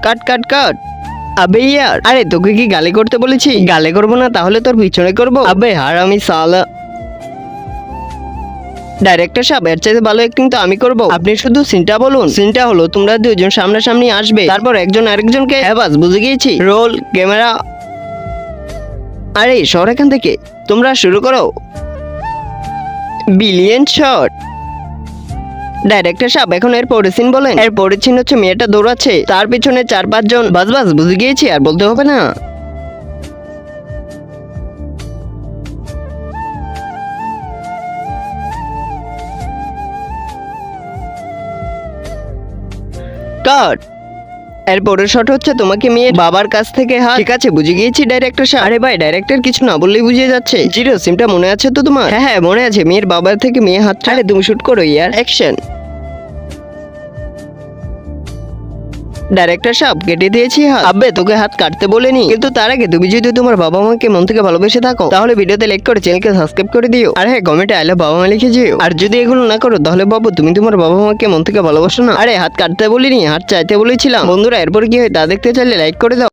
কাট কাট কাট। আবে ইয়ার, আরে তোকে কি গালি করতে বলেছি? গালি করবো না তাহলে তোর পিছনে করবো। আবে হারামি সালা। ডাইরেক্টর সাহেব, এর চাইতে ভালো অ্যাক্টিং তো আমি করবো। আপনি শুধু সিনটা বলুন। সিনটা হলো তোমরা দুজন সামনাসামনি আসবে, তারপর একজন আরেকজনকে বাস বুঝে গিয়েছি। Roll camera. আরে সর এখান থেকে, তোমরা শুরু করো। Billion shot. ডাইরেক্টর সাহেব, এখন এর পরের সিন বলেন। এর পরের সিন হচ্ছে মেয়েটা দৌড়াচ্ছে, তার পিছনে 4-5 জন। বাস বাস বুঝে গিয়েছি, আর বলতে হবে না। কাট। এর পরের শট হচ্ছে তোমাকে মেয়ের বাবার কাছ থেকে হাত। ঠিক আছে, বুঝে গিয়েছি ডাইরেক্টর সাহেব। আরে ভাই, ডাইরেক্টর কিছু না বললেই বুঝে যাচ্ছে। জিরো, সিমটা মনে আছে তো তোমার? হ্যাঁ হ্যাঁ মনে আছে, মেয়ের বাবার থেকে মেয়ে হাত। আরে তুমি শুট করো ইয়ার, অ্যাকশন। ডাইরেক্টর সাহেব, কেটে দিয়েছি হাত। আব্বে তোকে হাত কাটতে বলেনি, কিন্তু তার আগে তুমি যদি তোমার বাবা মাকে মন থেকে ভালোবেসে থাকো তাহলে ভিডিওতে লাইক করে চ্যানেলকে সাবস্ক্রাইব করে দিও। আর হ্যাঁ, কমেন্টে আই লাভ বাবা মা লিখে যেও। আর যদি এগুলো না করো তাহলে বাবু তুমি তোমার বাবা মাকে মন থেকে ভালোবাসো না। আরে হাত কাটতে বলিনি, হাত চাইতে বলেছিলাম। বন্ধুরা, এরপর কি হয় তা দেখতে চাইলে লাইক করে দাও।